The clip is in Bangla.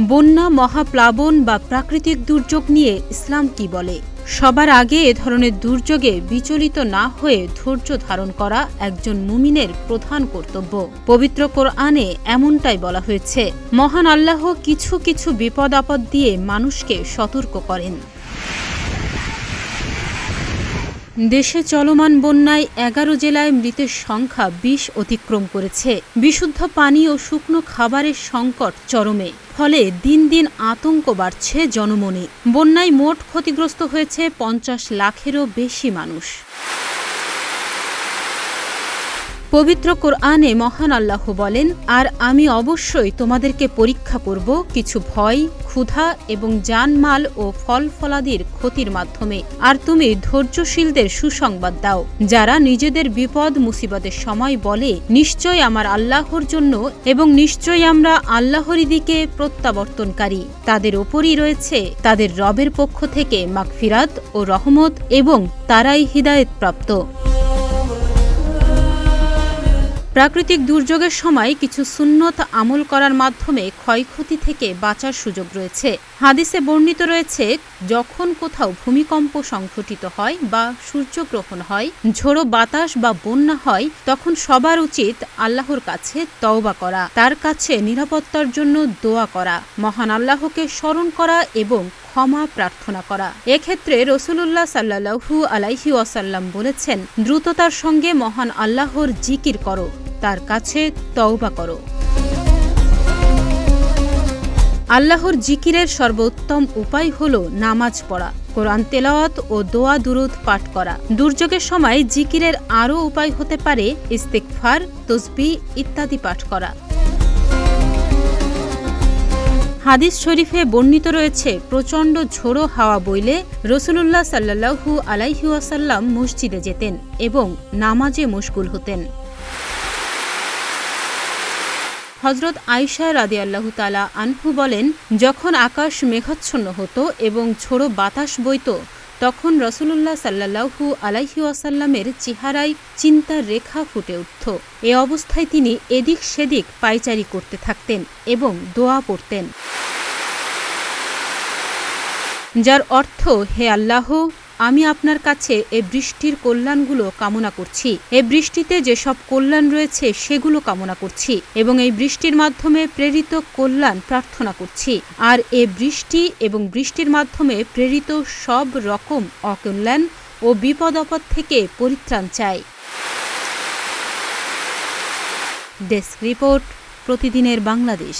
বন্যা, মহাপ্লাবন বা প্রাকৃতিক দুর্যোগ নিয়ে ইসলাম কি বলে? সবার আগে এ ধরনের দুর্যোগে বিচলিত না হয়ে ধৈর্য ধারণ করা একজন মুমিনের প্রধান কর্তব্য। পবিত্র কোরআনে এমনটাই বলা হয়েছে। মহান আল্লাহ কিছু কিছু বিপদ আপদ দিয়ে মানুষকে সতর্ক করেন। দেশে চলমান বন্যায় ১১ জেলায় মৃতের সংখ্যা ২০ অতিক্রম করেছে। বিশুদ্ধ পানি ও শুকনো খাবারের সংকট চরমে, ফলে দিন দিন আতঙ্ক বাড়ছে জনমনে। বন্যায় মোট ক্ষতিগ্রস্ত হয়েছে ৫০ লাখেরও বেশি মানুষ। পবিত্র কোরআনে মহান আল্লাহ বলেন, আর আমি অবশ্যই তোমাদেরকে পরীক্ষা করব কিছু ভয়, ক্ষুধা এবং জানমাল ও ফল ফলাদির ক্ষতির মাধ্যমে। আর তুমি ধৈর্যশীলদের সুসংবাদ দাও, যারা নিজেদের বিপদ মুসিবতের সময় বলে, নিশ্চয় আমার আল্লাহর জন্য এবং নিশ্চয় আমরা আল্লাহরই দিকে প্রত্যাবর্তনকারী। তাদের ওপরই রয়েছে তাদের রবের পক্ষ থেকে মাগফিরাত ও রহমত, এবং তারাই হিদায়েত প্রাপ্ত। প্রাকৃতিক দুর্যোগের সময় কিছু সুন্নত আমল করার মাধ্যমে ক্ষয়ক্ষতি থেকে বাঁচার সুযোগ রয়েছে। হাদিসে বর্ণিত রয়েছে, যখন কোথাও ভূমিকম্প সংঘটিত হয় বা সূর্যগ্রহণ হয়, ঝোড়ো বাতাস বা বন্যা হয়, তখন সবার উচিত আল্লাহর কাছে তওবা করা, তার কাছে নিরাপত্তার জন্য দোয়া করা, মহান আল্লাহকে স্মরণ করা এবং ক্ষমা প্রার্থনা করা। এক্ষেত্রে রাসূলুল্লাহ সাল্লাল্লাহু আলাইহি ওয়াসাল্লাম বলেছেন, দ্রুততার সঙ্গে মহান আল্লাহর জিকির করো, তার কাছে তওবা করো। আল্লাহর জিকিরের সর্বোত্তম উপায় হল নামাজ পড়া, কোরআন তেলাওয়াত ও দোয়া দুরূদ পাঠ করা। দুর্যোগের সময় জিকিরের আরও উপায় হতে পারে ইস্তিগফার, তাসবিহ ইত্যাদি পাঠ করা। হাদিস শরীফে বর্ণিত রয়েছে, প্রচণ্ড ঝোড়ো হাওয়া বইলে রাসূলুল্লাহ সাল্লাল্লাহু আলাইহি ওয়াসাল্লাম মসজিদে যেতেন এবং নামাজে মশগুল হতেন। হযরত আয়েশা রাদিয়াল্লাহু তাআলা আনহু বলেন, যখন আকাশ মেঘাচ্ছন্ন হতো এবং ঝোড়ো বাতাস বইত, তখন রাসূলুল্লাহ সাল্লাল্লাহু আলাইহি ওয়াসাল্লামের চেহারায় চিন্তার রেখা ফুটে উঠত। এ অবস্থায় তিনি এদিক সেদিক পায়চারি করতে থাকতেন এবং দোয়া পড়তেন, যার অর্থ, হে আল্লাহ, আমি আপনার কাছে এ বৃষ্টির কল্যাণগুলো কামনা করছি, এ বৃষ্টিতে যেসব কল্যাণ রয়েছে সেগুলো কামনা করছি এবং এই বৃষ্টির মাধ্যমে প্রেরিত কল্যাণ প্রার্থনা করছি, আর এ বৃষ্টি এবং বৃষ্টির মাধ্যমে প্রেরিত সব রকম অকল্যাণ ও বিপদ আপদ থেকে পরিত্রাণ চাই। ডেস্ক রিপোর্ট, প্রতিদিনের বাংলাদেশ।